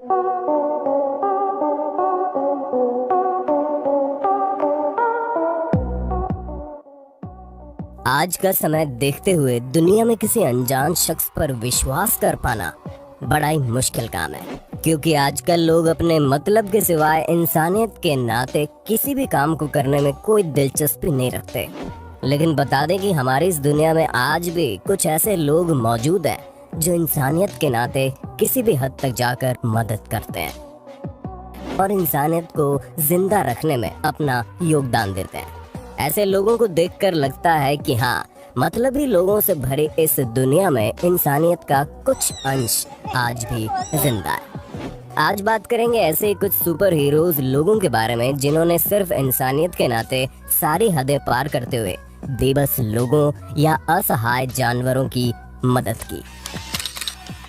आज का समय देखते हुए दुनिया में किसी अनजान शख्स पर विश्वास कर पाना बड़ा ही मुश्किल काम है, क्योंकि आजकल लोग अपने मतलब के सिवाय इंसानियत के नाते किसी भी काम को करने में कोई दिलचस्पी नहीं रखते। लेकिन बता दें कि हमारी इस दुनिया में आज भी कुछ ऐसे लोग मौजूद हैं जो इंसानियत के नाते किसी भी हद तक जाकर मदद करते हैं और इंसानियत को जिंदा रखने में अपना योगदान देते हैं। ऐसे लोगों को देखकर लगता है कि हाँ, मतलबी लोगों से भरे इस दुनिया में इंसानियत का कुछ अंश आज भी जिंदा है। आज बात करेंगे ऐसे कुछ सुपर हीरोज लोगों के बारे में जिन्होंने सिर्फ इंसानियत के नाते सारी हदें पार करते हुए बेबस लोगों या असहाय जानवरों की मदद की।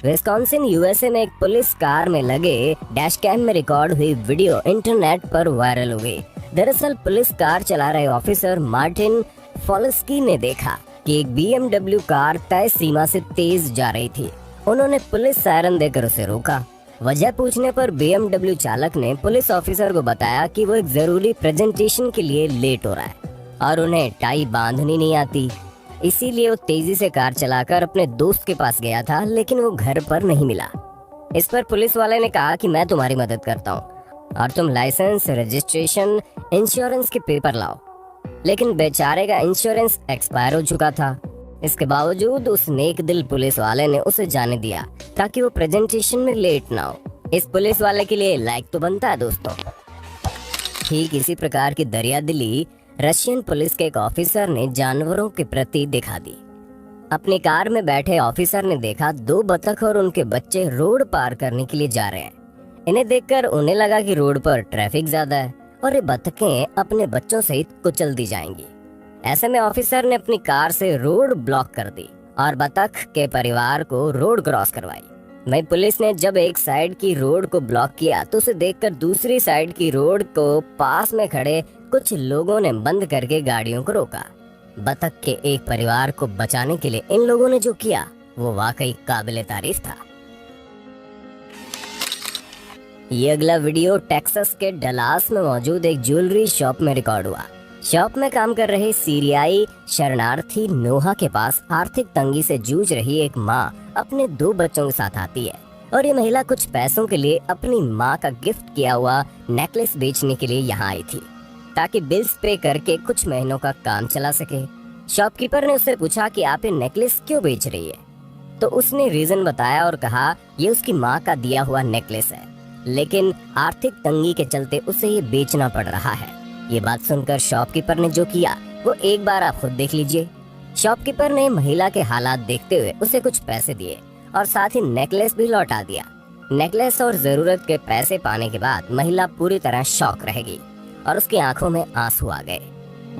विस्कॉन्सिन यूएसए में एक पुलिस कार में लगे डैश कैम में रिकॉर्ड हुई वीडियो इंटरनेट पर वायरल हो गई। दरअसल पुलिस कार चला रहे ऑफिसर मार्टिन फॉल्स्की ने देखा कि एक BMW कार तय सीमा से तेज जा रही थी। उन्होंने पुलिस सायरन देकर उसे रोका। वजह पूछने पर BMW चालक ने पुलिस ऑफिसर को बताया कि वो एक जरूरी प्रेजेंटेशन के लिए लेट हो रहा है और उन्हें टाई बांधनी नहीं आती, इसीलिए वो तेजी से कार चलाकर अपने दोस्त के पास गया था, लेकिन वो घर पर नहीं मिला। इस पर पुलिस वाले ने कहा कि मैं तुम्हारी मदद करता हूँ और तुम लाइसेंस, रजिस्ट्रेशन, इंश्योरेंस के पेपर लाओ। लेकिन बेचारे का इंश्योरेंस एक्सपायर हो चुका था। इसके बावजूद उस नेक दिल पुलिस वाले ने उसे जाने दिया ताकि वो प्रेजेंटेशन में लेट ना हो। इस पुलिस वाले के लिए लाइक तो बनता है दोस्तों। ठीक इसी प्रकार की दरियादिली रशियन पुलिस के एक ऑफिसर ने जानवरों के प्रति दिखा दी। अपनी कार में बैठे ऑफिसर ने देखा 2 बतख और उनके बच्चे रोड पार करने के लिए जा रहे हैं। इन्हें देखकर उन्हें लगा कि रोड पर ट्रैफिक ज्यादा है और ये बतखें अपने बच्चों सहित कुचल दी जाएंगी। ऐसे में ऑफिसर ने अपनी कार से रोड ब्लॉक कर दी और बतख के परिवार को रोड क्रॉस करवाई। वहीं पुलिस ने जब एक साइड की रोड को ब्लॉक किया तो उसे देखकर दूसरी साइड की रोड को पास में खड़े कुछ लोगों ने बंद करके गाड़ियों को रोका। बतख के एक परिवार को बचाने के लिए इन लोगों ने जो किया वो वाकई काबिले तारीफ था। ये अगला वीडियो टेक्सास के डलास में मौजूद एक ज्वेलरी शॉप में रिकॉर्ड हुआ। शॉप में काम कर रहे सीरियाई शरणार्थी नोहा के पास आर्थिक तंगी से जूझ रही एक माँ अपने 2 बच्चों के साथ आती है और ये महिला कुछ पैसों के लिए अपनी माँ का गिफ्ट किया हुआ नेकलेस बेचने के लिए यहाँ आई थी ताकि बिल्स पे करके कुछ महीनों का काम चला सके। शॉपकीपर ने उससे पूछा कि आप ये नेकलेस क्यों बेच रही है, तो उसने रीजन बताया और कहा ये उसकी माँ का दिया हुआ नेकलेस है, लेकिन आर्थिक तंगी के चलते उसे ये बेचना पड़ रहा है। ये बात सुनकर शॉपकीपर ने जो किया वो एक बार आप खुद देख लीजिए। शॉपकीपर ने महिला के हालात देखते हुए उसे कुछ पैसे दिए और साथ ही नेकलेस भी लौटा दिया। नेकलेस और जरूरत के पैसे पाने के बाद महिला पूरी तरह शॉक रह गई और उसकी आंखों में आंसू आ गए।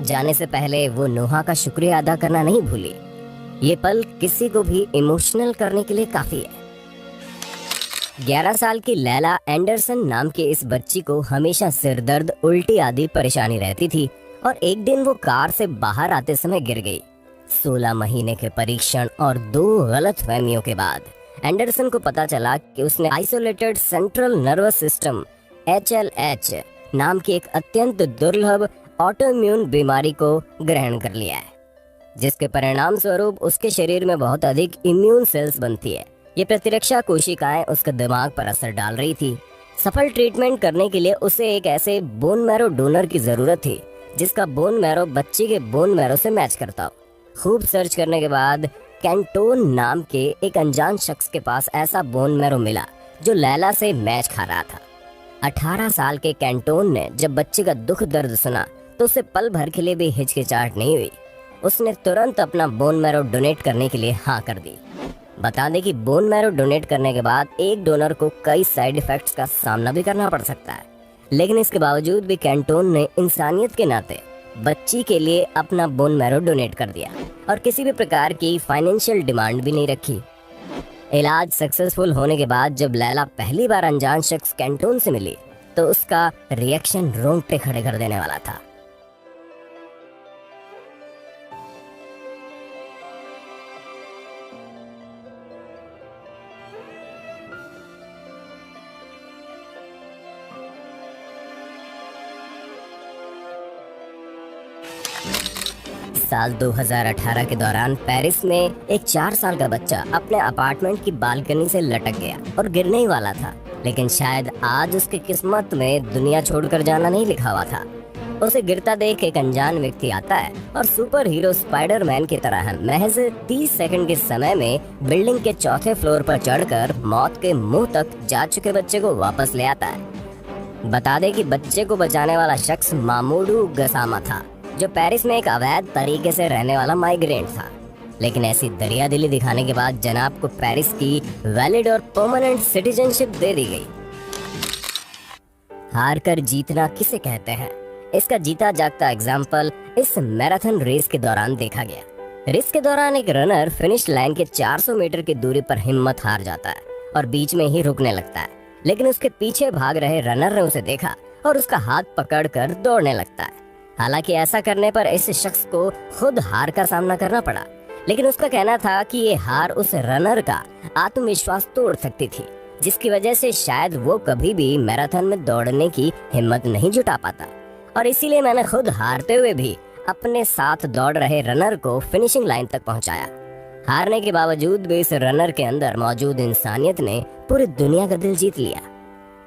जाने से पहले वो नोहा का शुक्रिया अदा करना नहीं भूली। ये पल किसी को भी इमोशनल करने के लिए काफी है। 11 साल की लैला एंडरसन नाम की इस बच्ची को हमेशा सिर दर्द, उल्टी आदि परेशानी रहती थी और एक दिन वो कार से बाहर आते समय गिर गई। 16 महीने के परीक्षण और 2 गलतफहमियों के बाद एंडरसन को पता चला कि उसने isolated central nervous system HLH नाम की एक अत्यंत दुर्लभ ऑटोइम्यून बीमारी को ग्रहण कर लिया है, जिसके परिणाम स्वरूप उसके शरीर में बहुत अधिक इम्यून सेल्स बनती है। ये प्रतिरक्षा कोशिकाएं उसके दिमाग पर असर डाल रही थी। सफल ट्रीटमेंट करने के लिए उसे एक ऐसे बोन मैरो डोनर की जरूरत थी जिसका बोन मैरो बच्ची के बोन मैरो से मैच करता हो। खूब सर्च करने के बाद कैंटोन नाम के एक अनजान शख्स के पास ऐसा बोन मैरो मिला जो लैला से मैच खा रहा था। 18 साल के कैंटोन ने जब बच्चे का दुख दर्द सुना तो उसे पल भर के लिए भी हिचकिचाहट नहीं हुई। उसने तुरंत अपना बोन मैरो डोनेट करने के लिए हाँ कर दी। बता दें कि बोन मैरो डोनेट करने के बाद एक डोनर को कई साइड इफेक्ट्स का सामना भी करना पड़ सकता है, लेकिन इसके बावजूद भी कैंटोन ने इंसानियत के नाते बच्ची के लिए अपना बोन मैरो डोनेट कर दिया और किसी भी प्रकार की फाइनेंशियल डिमांड भी नहीं रखी। इलाज सक्सेसफुल होने के बाद जब लैला पहली बार अनजान शख्स कैंटोन से मिली तो उसका रिएक्शन रोंगटे खड़े कर देने वाला था। साल 2018 के दौरान पेरिस में एक 4 साल का बच्चा अपने अपार्टमेंट की बालकनी से लटक गया और गिरने ही वाला था, लेकिन शायद आज उसकी किस्मत में दुनिया छोड़कर जाना नहीं लिखा हुआ था। उसे गिरता देख एक अनजान व्यक्ति आता है और सुपर हीरो स्पाइडरमैन की तरह महज 30 सेकंड के समय में बिल्डिंग के चौथे फ्लोर पर चढ़कर मौत के मुंह तक जा चुके बच्चे को वापस ले आता है। बता दे कि बच्चे को बचाने वाला शख्स मामूडू गसामा था, जो पेरिस में एक अवैध तरीके से रहने वाला माइग्रेंट था। लेकिन ऐसी दरियादिली दिखाने के बाद जनाब को पेरिस की वैलिड और परमानेंट सिटीजनशिप दे दी गई। हार कर जीतना किसे कहते हैं, इसका जीता जागता एग्जाम्पल इस मैराथन रेस के दौरान देखा गया। रेस के दौरान एक रनर फिनिश लाइन के 400 मीटर की दूरी पर हिम्मत हार जाता है और बीच में ही रुकने लगता है, लेकिन उसके पीछे भाग रहे रनर ने उसे देखा और उसका हाथ पकड़कर दौड़ने लगता है। हालांकि ऐसा करने पर इस शख्स को खुद हार का सामना करना पड़ा, लेकिन उसका कहना था कि ये हार उस रनर का आत्मविश्वास तोड़ सकती थी, जिसकी वजह से शायद वो कभी भी मैराथन में दौड़ने की हिम्मत नहीं जुटा पाता। और इसीलिए मैंने खुद हारते हुए भी अपने साथ दौड़ रहे रनर को फिनिशिंग लाइन तक पहुंचाया। हारने के बावजूद भी इस रनर के अंदर मौजूद इंसानियत ने पूरी दुनिया का दिल जीत लिया।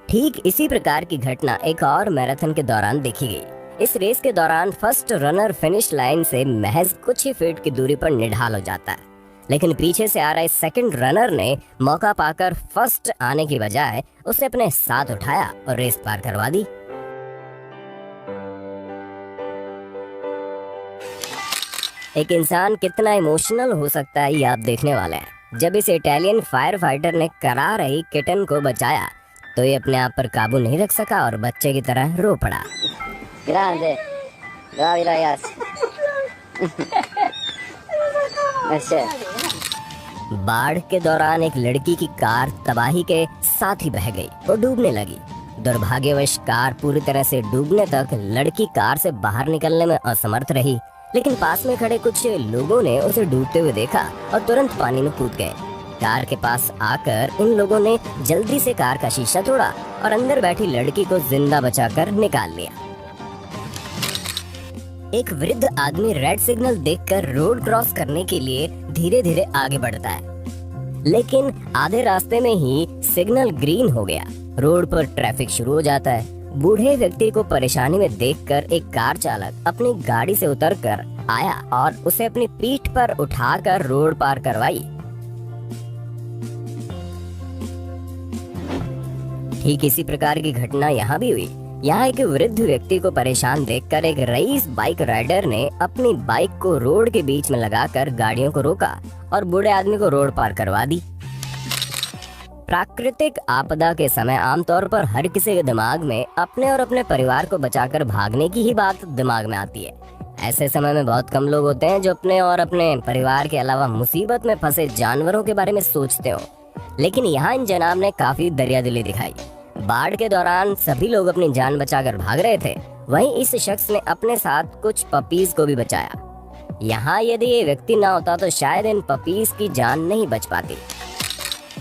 ठीक इसी प्रकार की घटना एक और मैराथन के दौरान देखी गई। इस रेस के दौरान फर्स्ट रनर फिनिश लाइन से महज कुछ ही फीट की दूरी पर निढाल हो जाता है, लेकिन पीछे से आ रहे सेकंड रनर ने मौका पाकर फर्स्ट आने की बजाय उसे अपने साथ उठाया और रेस पार करवा दी। एक इंसान कितना इमोशनल हो सकता है ये आप देखने वाले हैं। जब इस इटालियन फायर फाइटर ने करा रही किटन को बचाया तो ये अपने आप पर काबू नहीं रख सका और बच्चे की तरह रो पड़ा। Grande, bravi ragazzi. बाढ़ के दौरान एक लड़की की कार तबाही के साथ ही बह गई और डूबने लगी। दुर्भाग्यवश कार पूरी तरह से डूबने तक लड़की कार से बाहर निकलने में असमर्थ रही, लेकिन पास में खड़े कुछ लोगों ने उसे डूबते हुए देखा और तुरंत पानी में कूद गए। कार के पास आकर इन लोगों ने जल्दी से कार का शीशा तोड़ा और अंदर बैठी लड़की को जिंदा बचाकर निकाल लिया। एक वृद्ध आदमी रेड सिग्नल देखकर रोड क्रॉस करने के लिए धीरे धीरे आगे बढ़ता है, लेकिन आधे रास्ते में ही सिग्नल ग्रीन हो गया। रोड पर ट्रैफिक शुरू हो जाता है। बूढ़े व्यक्ति को परेशानी में देखकर एक कार चालक अपनी गाड़ी से उतरकर आया और उसे अपनी पीठ पर उठाकर रोड पार करवाई। ठीक इसी प्रकार की घटना यहाँ भी हुई। यहाँ एक वृद्ध व्यक्ति को परेशान देखकर एक रईस बाइक राइडर ने अपनी बाइक को रोड के बीच में लगाकर गाड़ियों को रोका और बूढ़े आदमी को रोड पार करवा दी। प्राकृतिक आपदा के समय आमतौर पर हर किसी के दिमाग में अपने और अपने परिवार को बचाकर भागने की ही बात दिमाग में आती है। ऐसे समय में बहुत कम लोग होते हैं जो अपने और अपने परिवार के अलावा मुसीबत में फंसे जानवरों के बारे में सोचते हो, लेकिन यहाँ इन जनाब ने काफी दरियादिली दिखाई। बाढ़ के दौरान सभी लोग अपनी जान बचाकर भाग रहे थे, वहीं इस शख्स ने अपने साथ कुछ पपीज को भी बचाया। यहाँ यदि ये व्यक्ति ना होता तो शायद इन पपीज की जान नहीं बच पाती।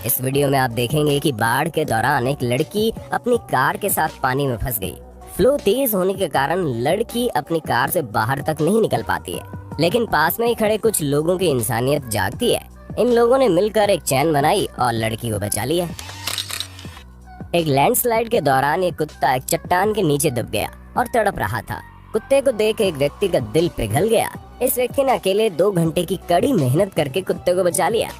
इस वीडियो में आप देखेंगे कि बाढ़ के दौरान एक लड़की अपनी कार के साथ पानी में फंस गई। फ्लो तेज होने के कारण लड़की अपनी कार से बाहर तक नहीं निकल पाती है, लेकिन पास में ही खड़े कुछ लोगों की इंसानियत जागती है। इन लोगों ने मिलकर एक चैन बनाई और लड़की को बचा लिया। एक लैंडस्लाइड के दौरान एक कुत्ता एक चट्टान के नीचे दब गया और तड़प रहा था। कुत्ते को देख एक व्यक्ति का दिल पिघल गया। इस व्यक्ति ने अकेले 2 घंटे की कड़ी मेहनत करके कुत्ते को बचा लिया।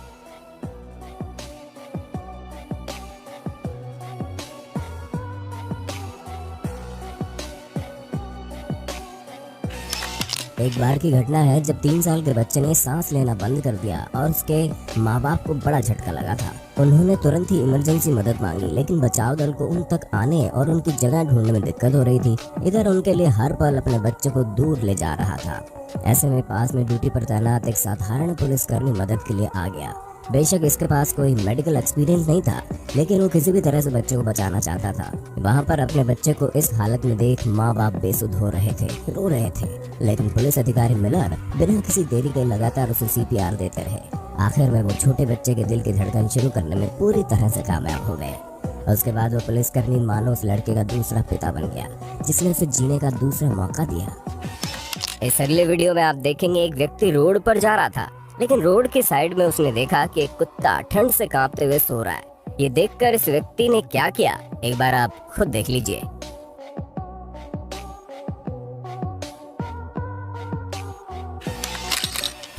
एक बार की घटना है जब 3 साल के बच्चे ने सांस लेना बंद कर दिया और उसके माँ बाप को बड़ा झटका लगा था। उन्होंने तुरंत ही इमरजेंसी मदद मांगी, लेकिन बचाव दल को उन तक आने और उनकी जगह ढूंढने में दिक्कत हो रही थी। इधर उनके लिए हर पल अपने बच्चे को दूर ले जा रहा था। ऐसे में पास में ड्यूटी पर तैनात एक साधारण पुलिसकर्मी मदद के लिए आ गया। बेशक इसके पास कोई मेडिकल एक्सपीरियंस नहीं था, लेकिन वो किसी भी तरह से बच्चे को बचाना चाहता था। वहाँ पर अपने बच्चे को इस हालत में देख माँ बाप बेसुध हो रहे थे, रो रहे थे, लेकिन पुलिस अधिकारी मिलर बिना किसी देरी के लगातार उसे CPR देते रहे। आखिर में वो छोटे बच्चे के दिल की धड़कन शुरू करने में पूरी तरह से कामयाब हो गए। उसके बाद वो पुलिसकर्मी मानो उस लड़के का दूसरा पिता बन गया, जिसने उसे जीने का दूसरा मौका दिया। इस अगले वीडियो में आप देखेंगे एक व्यक्ति रोड पर जा रहा था, लेकिन रोड के साइड में उसने देखा कि एक कुत्ता ठंड से कांपते हुए सो रहा है। ये देखकर इस व्यक्ति ने क्या किया, एक बार आप खुद देख लीजिए।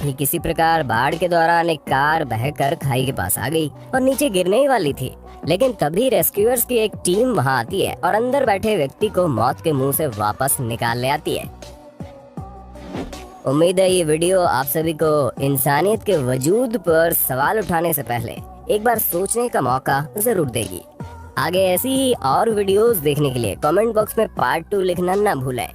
ये किसी प्रकार बाढ़ के दौरान एक कार बहकर खाई के पास आ गई और नीचे गिरने ही वाली थी, लेकिन तभी रेस्क्यूअर्स की एक टीम वहां आती है और अंदर बैठे व्यक्ति को मौत के मुंह से वापस निकाल ले आती है। उम्मीद है ये वीडियो आप सभी को इंसानियत के वजूद पर सवाल उठाने से पहले एक बार सोचने का मौका जरूर देगी। आगे ऐसी ही और वीडियोस देखने के लिए कमेंट बॉक्स में पार्ट 2 लिखना ना भूलें।